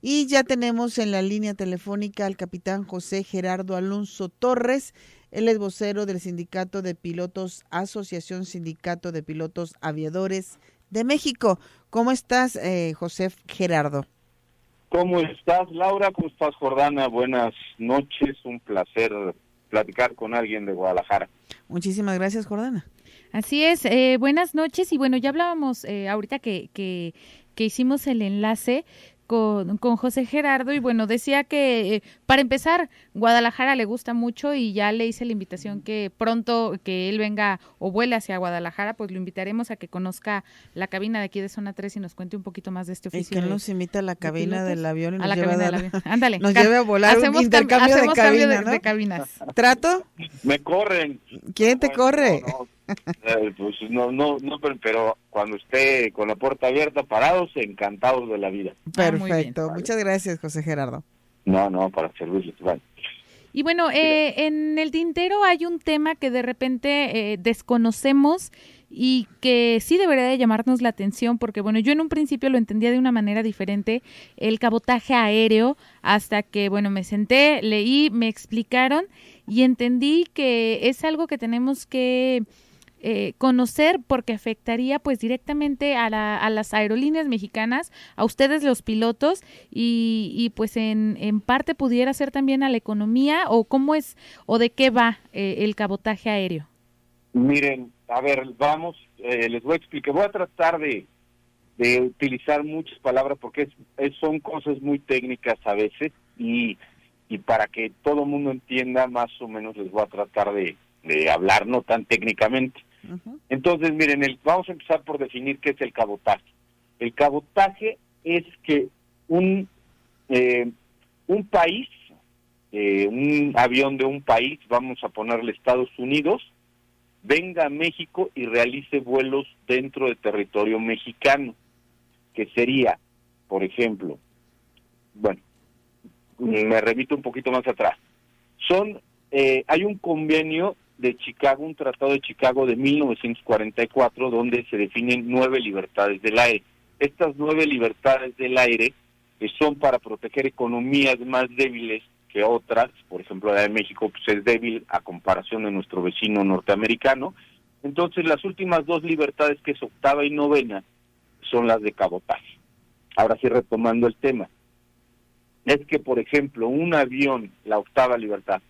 Y ya tenemos en la línea telefónica al capitán José Gerardo Alonso Torres. Él es vocero del Sindicato de Pilotos, Asociación Sindicato de Pilotos Aviadores de México. ¿Cómo estás, José Gerardo? ¿Cómo estás, Laura? ¿Cómo estás, Jordana? Buenas noches, un placer platicar con alguien de Guadalajara. Muchísimas gracias, Jordana. Así es, buenas noches y bueno, ya hablábamos ahorita que hicimos el enlace con José Gerardo y bueno, decía que para empezar, Guadalajara le gusta mucho y ya le hice la invitación que pronto que él venga o vuele hacia Guadalajara, pues lo invitaremos a que conozca la cabina de aquí de Zona 3 y nos cuente un poquito más de este Y oficio. que nos invita a la cabina del avión y a la cabina del avión. Ándale. Nos lleve a volar un intercambio de cabina, ¿no? de cabinas. ¿Trato? Me corren. ¿Quién te corre? Pues no, pero cuando esté con la puerta abierta, parados, encantados de la vida. Perfecto, muchas gracias, José Gerardo. No, para servirles. Vale. Y bueno, en el tintero hay un tema que de repente desconocemos y que sí debería de llamarnos la atención porque, bueno, yo en un principio lo entendía de una manera diferente, el cabotaje aéreo, hasta que, bueno, me senté, leí, me explicaron y entendí que es algo que tenemos que conocer porque afectaría pues directamente a las aerolíneas mexicanas, a ustedes los pilotos y pues en parte pudiera ser también a la economía o cómo es o de qué va el cabotaje aéreo. Miren, a ver, vamos, les voy a explicar, voy a tratar de utilizar muchas palabras porque son cosas muy técnicas a veces y para que todo el mundo entienda más o menos les voy a tratar de hablar no tan técnicamente. Uh-huh. Entonces, miren, vamos a empezar por definir qué es el cabotaje. El cabotaje es que un país, un avión de un país, vamos a ponerle Estados Unidos, venga a México y realice vuelos dentro del territorio mexicano, que sería, por ejemplo, bueno, me remito un poquito más atrás, hay un convenio de Chicago, un tratado de Chicago de 1944, donde se definen 9 libertades del aire. Estas 9 libertades del aire son para proteger economías más débiles que otras, por ejemplo la de México pues es débil a comparación de nuestro vecino norteamericano. Entonces las últimas 2 libertades, que es octava y novena, son las de cabotaje. Ahora sí, retomando el tema, es que por ejemplo un avión, la octava libertad,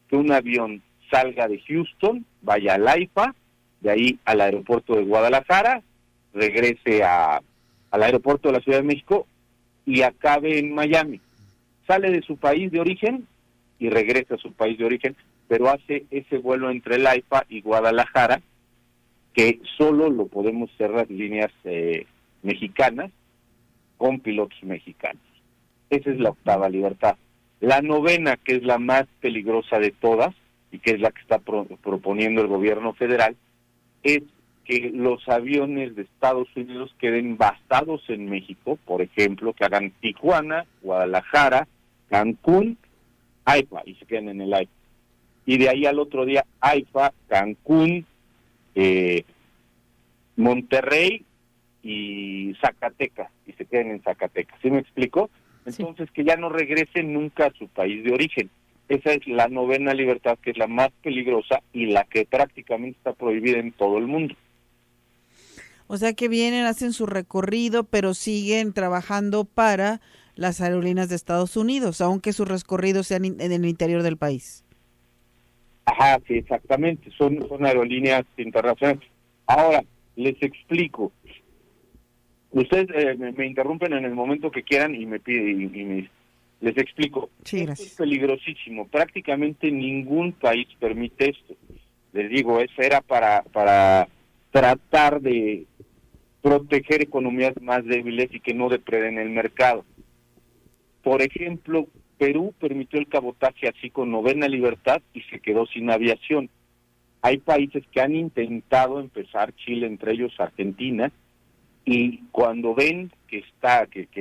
que un avión salga de Houston, vaya al AIFA, de ahí al aeropuerto de Guadalajara, regrese al aeropuerto de la Ciudad de México y acabe en Miami. Sale de su país de origen y regresa a su país de origen, pero hace ese vuelo entre el AIFA y Guadalajara, que solo lo podemos hacer las líneas mexicanas con pilotos mexicanos. Esa es la octava libertad. La novena, que es la más peligrosa de todas, y que es la que está proponiendo el gobierno federal, es que los aviones de Estados Unidos queden basados en México, por ejemplo, que hagan Tijuana, Guadalajara, Cancún, AIFA, y se queden en el AIFA. Y de ahí al otro día, AIFA, Cancún, Monterrey y Zacatecas, y se queden en Zacatecas. ¿Sí me explico? Entonces, sí, que ya no regresen nunca a su país de origen. Esa es la novena libertad, que es la más peligrosa y la que prácticamente está prohibida en todo el mundo. O sea que vienen, hacen su recorrido, pero siguen trabajando para las aerolíneas de Estados Unidos, aunque sus recorridos sean en el interior del país. Ajá, sí, exactamente, son aerolíneas internacionales. Ahora, les explico. Ustedes me interrumpen en el momento que quieran y me piden les explico. Sí, esto es peligrosísimo. Prácticamente ningún país permite esto. Les digo, eso era para tratar de proteger economías más débiles y que no depreden el mercado. Por ejemplo, Perú permitió el cabotaje así con novena libertad y se quedó sin aviación. Hay países que han intentado empezar, Chile entre ellos, Argentina, y cuando ven que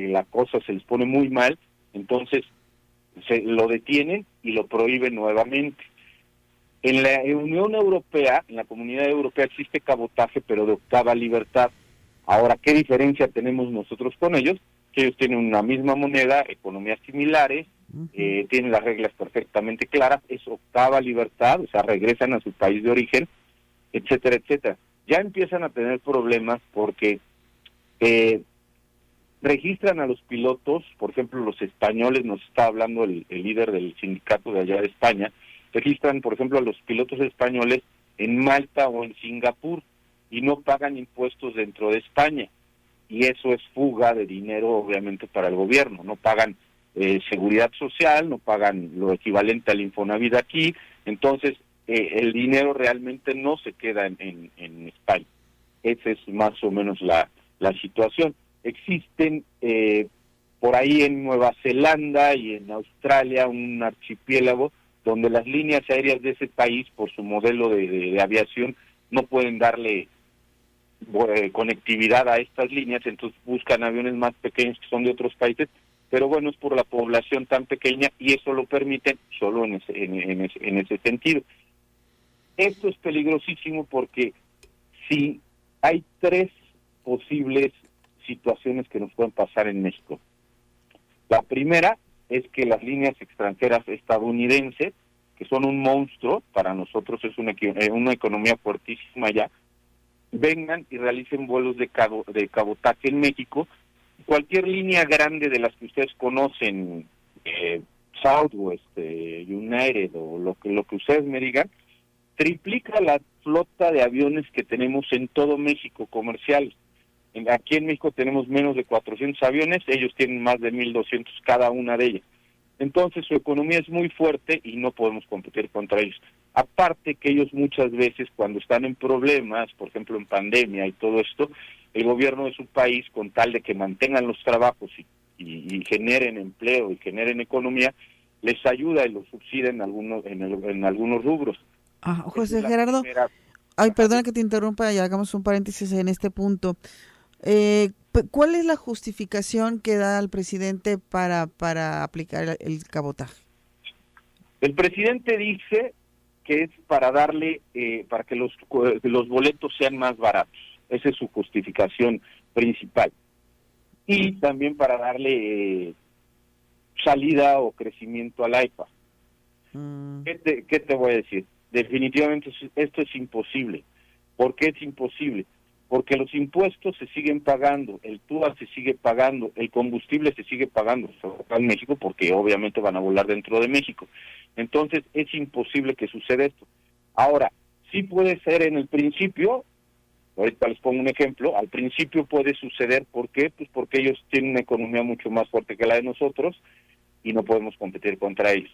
la cosa se les pone muy mal, entonces se lo detienen y lo prohíben nuevamente. En la Unión Europea, en la Comunidad Europea existe cabotaje, pero de octava libertad. Ahora, ¿qué diferencia tenemos nosotros con ellos? Ellos tienen una misma moneda, economías similares, tienen las reglas perfectamente claras, es octava libertad, o sea, regresan a su país de origen, etcétera, etcétera. Ya empiezan a tener problemas porque registran a los pilotos, por ejemplo, los españoles, nos está hablando el líder del sindicato de allá de España, registran, por ejemplo, a los pilotos españoles en Malta o en Singapur y no pagan impuestos dentro de España. Y eso es fuga de dinero, obviamente, para el gobierno. No pagan seguridad social, no pagan lo equivalente al Infonavit aquí, entonces el dinero realmente no se queda en España. Esa es más o menos la situación. Existen por ahí en Nueva Zelanda y en Australia un archipiélago donde las líneas aéreas de ese país, por su modelo de aviación, no pueden darle conectividad a estas líneas, entonces buscan aviones más pequeños que son de otros países, pero bueno, es por la población tan pequeña y eso lo permiten solo en ese sentido. Esto es peligrosísimo porque si hay tres posibles situaciones que nos pueden pasar en México. La primera es que las líneas extranjeras estadounidenses, que son un monstruo, para nosotros es una economía fuertísima ya, vengan y realicen vuelos de cabotaje en México. Cualquier línea grande de las que ustedes conocen, Southwest, United o lo que ustedes me digan, triplica la flota de aviones que tenemos en todo México comerciales. Aquí en México tenemos menos de 400 aviones, ellos tienen más de 1,200 cada una de ellas. Entonces su economía es muy fuerte y no podemos competir contra ellos. Aparte que ellos muchas veces cuando están en problemas, por ejemplo en pandemia y todo esto, el gobierno de su país, con tal de que mantengan los trabajos y generen empleo y generen economía, les ayuda y los subsidia en algunos rubros. José Gerardo, perdona que te interrumpa y hagamos un paréntesis en este punto. ¿Cuál es la justificación que da el presidente para aplicar el cabotaje? El presidente dice que es para darle, para que los boletos sean más baratos. Esa es su justificación principal. Y también para darle salida o crecimiento al AIFA. ¿Qué te voy a decir? Definitivamente esto es imposible. ¿Por qué es imposible? Porque los impuestos se siguen pagando, el TUA se sigue pagando, el combustible se sigue pagando en México porque obviamente van a volar dentro de México. Entonces es imposible que suceda esto. Ahora, sí puede ser en el principio, ahorita les pongo un ejemplo, al principio puede suceder, ¿por qué? Pues porque ellos tienen una economía mucho más fuerte que la de nosotros y no podemos competir contra ellos.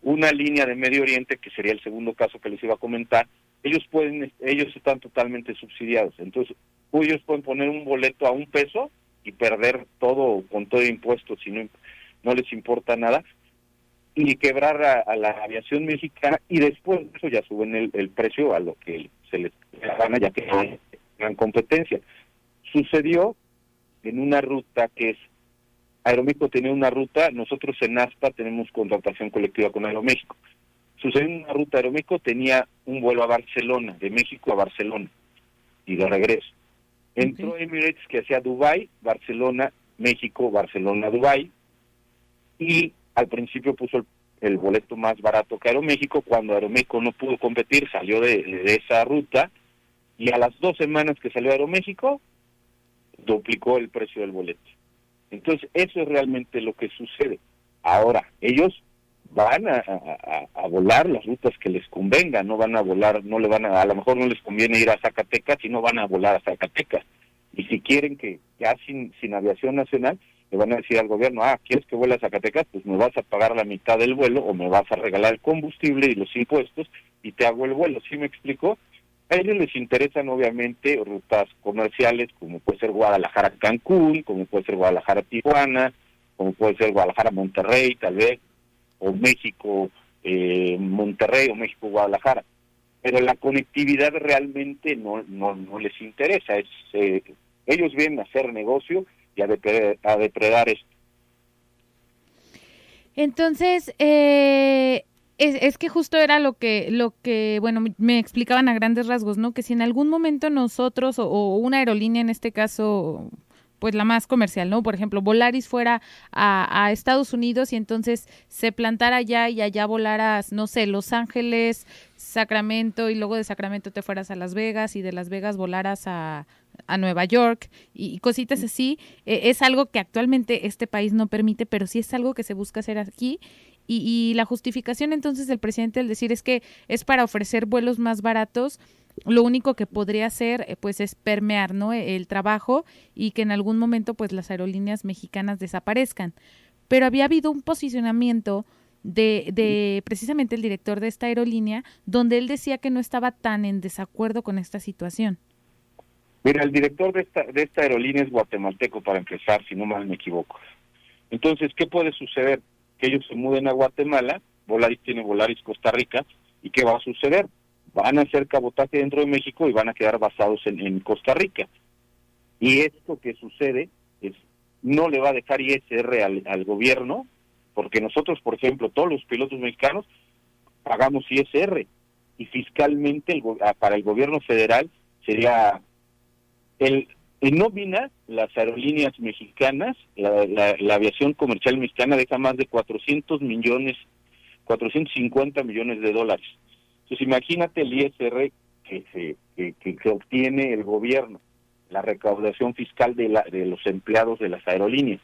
Una línea de Medio Oriente, que sería el segundo caso que les iba a comentar, ellos están totalmente subsidiados, entonces ellos pueden poner un boleto a $1 y perder todo con todo impuestos si no les importa nada y quebrar a la aviación mexicana y después de eso ya suben el precio a lo que se les gana ya que hay gran competencia. Sucedió en una ruta que es Aeroméxico tenía una ruta, nosotros en ASPA tenemos contratación colectiva con Aeroméxico. Sucedió en una ruta, Aeroméxico tenía un vuelo a Barcelona, de México a Barcelona, y de regreso. Entró Emirates que hacía Dubái, Barcelona, México, Barcelona, Dubái, y al principio puso el boleto más barato que Aeroméxico. Cuando Aeroméxico no pudo competir, salió de esa ruta, y a las 2 semanas que salió Aeroméxico, duplicó el precio del boleto. Entonces, eso es realmente lo que sucede. Ahora, ellos van a volar las rutas que les convengan, no van a volar, a lo mejor no les conviene ir a Zacatecas y no van a volar a Zacatecas. Y si quieren que ya sin aviación nacional, le van a decir al gobierno, ¿quieres que vuele a Zacatecas? Pues me vas a pagar la mitad del vuelo o me vas a regalar el combustible y los impuestos y te hago el vuelo. ¿Sí me explico? A ellos les interesan obviamente rutas comerciales como puede ser Guadalajara-Cancún, como puede ser Guadalajara-Tijuana, como puede ser Guadalajara-Monterrey tal vez, o México-Monterrey o México-Guadalajara. Pero la conectividad realmente no les interesa. Ellos vienen a hacer negocio y a depredar esto. Entonces, es que justo era lo que, bueno, me explicaban a grandes rasgos, ¿no? Que si en algún momento nosotros o una aerolínea en este caso, pues la más comercial, ¿no? Por ejemplo, Volaris fuera a Estados Unidos y entonces se plantara allá y allá volaras, no sé, Los Ángeles, Sacramento, y luego de Sacramento te fueras a Las Vegas y de Las Vegas volaras a Nueva York y cositas así. Es algo que actualmente este país no permite, pero sí es algo que se busca hacer aquí. Y la justificación entonces del presidente al decir es que es para ofrecer vuelos más baratos, lo único que podría hacer pues es permear, ¿no?, el trabajo, y que en algún momento pues las aerolíneas mexicanas desaparezcan. Pero había habido un posicionamiento de precisamente el director de esta aerolínea, donde él decía que no estaba tan en desacuerdo con esta situación. Mira, el director de esta aerolínea es guatemalteco, para empezar, si no mal me equivoco. Entonces, ¿qué puede suceder? Que ellos se muden a Guatemala, Volaris tiene Volaris Costa Rica, ¿y qué va a suceder? Van a hacer cabotaje dentro de México y van a quedar basados en Costa Rica. Y esto que sucede es, no le va a dejar ISR al gobierno, porque nosotros, por ejemplo, todos los pilotos mexicanos pagamos ISR, y fiscalmente para el gobierno federal sería en nómina. Las aerolíneas mexicanas, la aviación comercial mexicana deja más de 450 millones de dólares. Entonces imagínate el ISR que obtiene el gobierno, la recaudación fiscal de los empleados de las aerolíneas.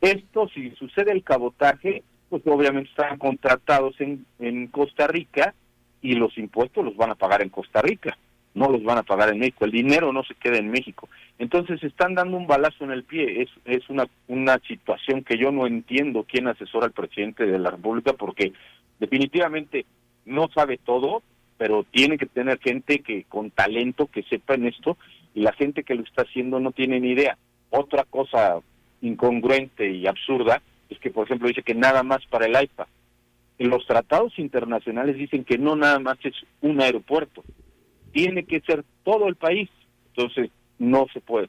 Esto, si sucede el cabotaje, pues obviamente están contratados en Costa Rica, y los impuestos los van a pagar en Costa Rica, no los van a pagar en México, el dinero no se queda en México. Entonces están dando un balazo en el pie. Es una situación que yo no entiendo quién asesora al presidente de la República, porque definitivamente no sabe todo, pero tiene que tener gente que con talento que sepa en esto, y la gente que lo está haciendo no tiene ni idea. Otra cosa incongruente y absurda es que, por ejemplo, dice que nada más para el AIFA. Los tratados internacionales dicen que no nada más es un aeropuerto, tiene que ser todo el país. Entonces no se puede.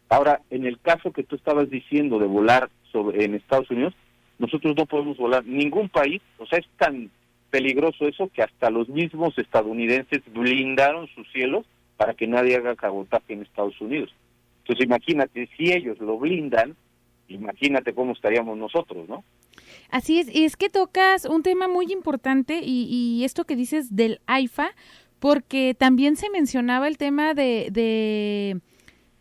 Ahora, en el caso que tú estabas diciendo de volar en Estados Unidos, nosotros no podemos volar ningún país. O sea, es tan peligroso eso que hasta los mismos estadounidenses blindaron sus cielos para que nadie haga cabotaje en Estados Unidos. Entonces imagínate, si ellos lo blindan, imagínate cómo estaríamos nosotros, ¿no? Así es, y es que tocas un tema muy importante y esto que dices del AIFA, porque también se mencionaba el tema de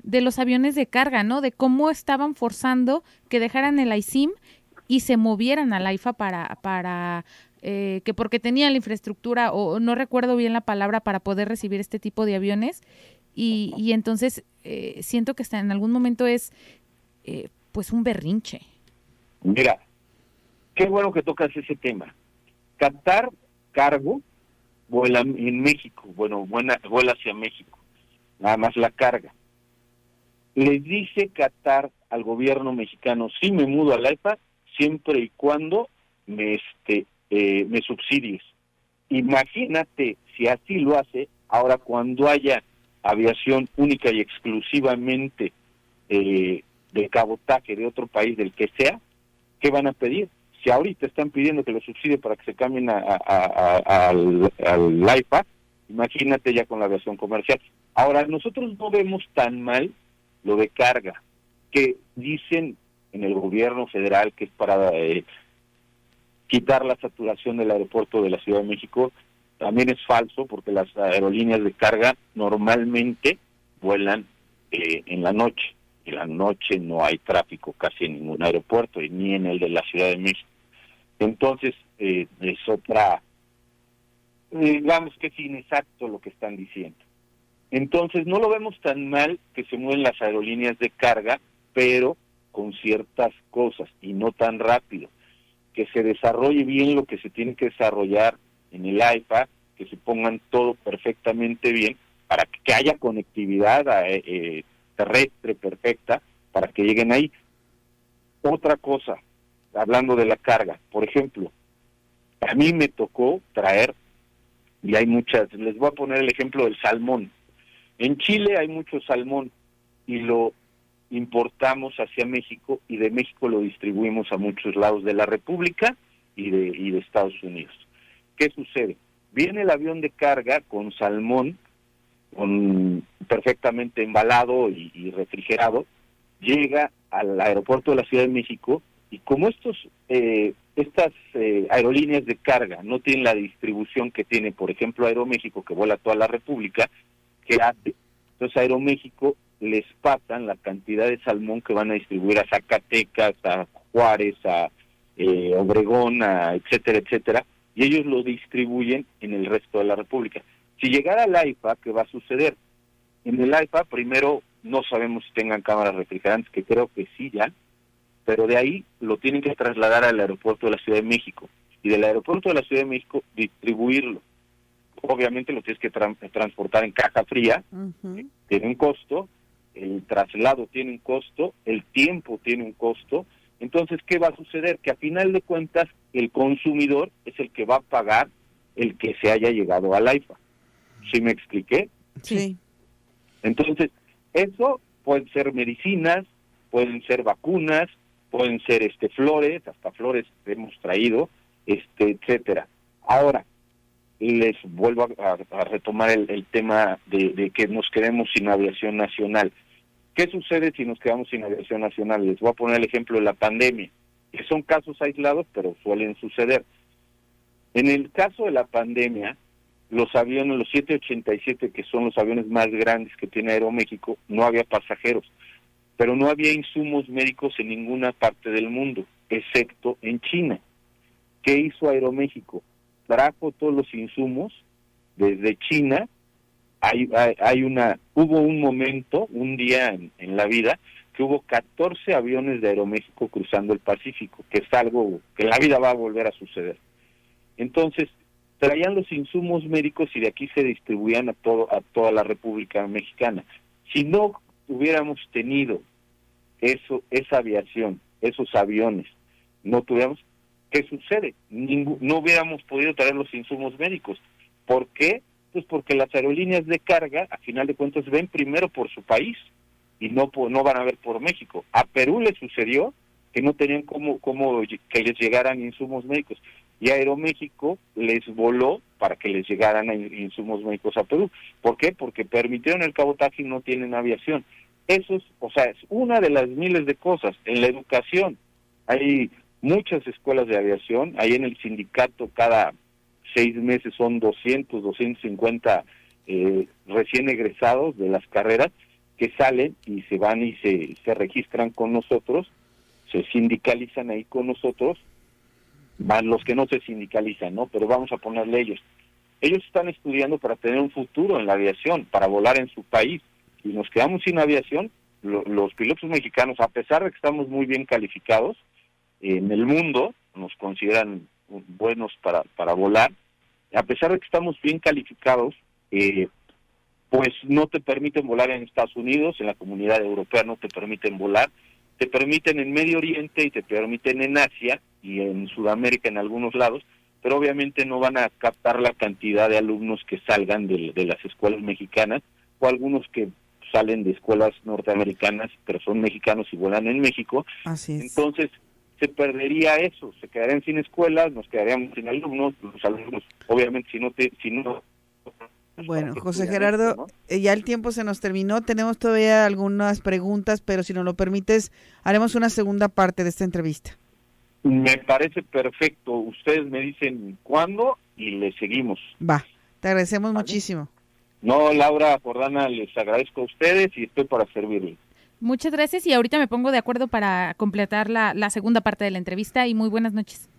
los aviones de carga, ¿no? De cómo estaban forzando que dejaran el AICIM y se movieran al AIFA para que porque tenían la infraestructura, o no recuerdo bien la palabra, para poder recibir este tipo de aviones, y entonces siento que hasta en algún momento es pues un berrinche. Mira, qué bueno que tocas ese tema. Qatar Cargo vuela en México, vuela hacia México, nada más la carga. Les dice Qatar al gobierno mexicano: sí me mudo al AIFA siempre y cuando me subsidies. Imagínate si así lo hace. Ahora, cuando haya aviación única y exclusivamente de cabotaje de otro país, del que sea, ¿qué van a pedir? Si ahorita están pidiendo que lo subsidie para que se cambien al AIFA, imagínate ya con la aviación comercial. Ahora, nosotros no vemos tan mal lo de carga, que dicen en el gobierno federal que es para quitar la saturación del aeropuerto de la Ciudad de México. También es falso, porque las aerolíneas de carga normalmente vuelan en la noche. En la noche no hay tráfico casi en ningún aeropuerto, y ni en el de la Ciudad de México. Entonces, es otra, digamos que es inexacto lo que están diciendo. Entonces, no lo vemos tan mal que se mueven las aerolíneas de carga, pero con ciertas cosas y no tan rápido. Que se desarrolle bien lo que se tiene que desarrollar en el AIFA, que se pongan todo perfectamente bien, para que haya conectividad terrestre perfecta, para que lleguen ahí. Otra cosa, hablando de la carga, por ejemplo, a mí me tocó traer, y hay muchas, les voy a poner el ejemplo del salmón. En Chile hay mucho salmón y lo importamos hacia México, y de México lo distribuimos a muchos lados de la República y de Estados Unidos. ¿Qué sucede? Viene el avión de carga con salmón, perfectamente embalado y refrigerado, llega al aeropuerto de la Ciudad de México, y como estas aerolíneas de carga no tienen la distribución que tiene, por ejemplo, Aeroméxico, que vuela a toda la República, ¿qué hace? Entonces Aeroméxico les patan la cantidad de salmón que van a distribuir a Zacatecas, a Juárez, a Obregón, etcétera, etcétera, y ellos lo distribuyen en el resto de la República. Si llegara al AIFA, ¿qué va a suceder? En el AIFA, primero, no sabemos si tengan cámaras refrigerantes, que creo que sí ya, pero de ahí lo tienen que trasladar al aeropuerto de la Ciudad de México, y del aeropuerto de la Ciudad de México distribuirlo. Obviamente lo tienes que transportar en caja fría, tiene un costo, el traslado tiene un costo, el tiempo tiene un costo. Entonces, ¿qué va a suceder? Que a final de cuentas el consumidor es el que va a pagar el que se haya llegado al AIFA. ¿Sí me expliqué? Sí. Entonces, eso pueden ser medicinas, pueden ser vacunas, pueden ser flores, hasta flores hemos traído, etcétera. Ahora, les vuelvo a retomar el tema de que nos quedemos sin aviación nacional. ¿Qué sucede si nos quedamos sin aviación nacional? Les voy a poner el ejemplo de la pandemia, que son casos aislados, pero suelen suceder. En el caso de la pandemia, los aviones, los 787, que son los aviones más grandes que tiene Aeroméxico, no había pasajeros, pero no había insumos médicos en ninguna parte del mundo, excepto en China. ¿Qué hizo Aeroméxico? Trajo todos los insumos desde China. Hubo un momento, un día en la vida, que hubo 14 aviones de Aeroméxico cruzando el Pacífico, que es algo que en la vida va a volver a suceder. Entonces, traían los insumos médicos y de aquí se distribuían a toda la República Mexicana. Si no hubiéramos tenido esa aviación, esos aviones, no tuviéramos, ¿qué sucede? No hubiéramos podido traer los insumos médicos. ¿Por qué? Pues porque las aerolíneas de carga, a final de cuentas, ven primero por su país y no van a ver por México. A Perú le sucedió que no tenían cómo que les llegaran insumos médicos, y Aeroméxico les voló para que les llegaran insumos médicos a Perú. ¿Por qué? Porque permitieron el cabotaje y no tienen aviación. Eso es una de las miles de cosas. En la educación hay muchas escuelas de aviación, ahí en el sindicato cada 6 meses son 250 recién egresados de las carreras que salen y se van y se registran con nosotros, se sindicalizan ahí con nosotros, van los que no se sindicalizan, ¿no? Pero vamos a ponerle ellos. Ellos están estudiando para tener un futuro en la aviación, para volar en su país, y nos quedamos sin aviación. Los pilotos mexicanos, a pesar de que estamos muy bien calificados, en el mundo nos consideran buenos para volar, a pesar de que estamos bien calificados, pues no te permiten volar en Estados Unidos, en la Comunidad Europea no te permiten volar, te permiten en Medio Oriente y te permiten en Asia y en Sudamérica en algunos lados, pero obviamente no van a captar la cantidad de alumnos que salgan de las escuelas mexicanas, o algunos que salen de escuelas norteamericanas, pero son mexicanos y vuelan en México. Así es. Entonces se perdería eso, se quedarían sin escuelas, nos quedaríamos sin alumnos, los alumnos, obviamente si no. Bueno, José Gerardo, ¿no? Ya el tiempo se nos terminó, tenemos todavía algunas preguntas, pero si nos lo permites, haremos una segunda parte de esta entrevista. Me parece perfecto, ustedes me dicen cuándo y le seguimos. Va, te agradecemos muchísimo. No, Laura, Jordana, les agradezco a ustedes y estoy para servirles. Muchas gracias, y ahorita me pongo de acuerdo para completar la segunda parte de la entrevista, y muy buenas noches.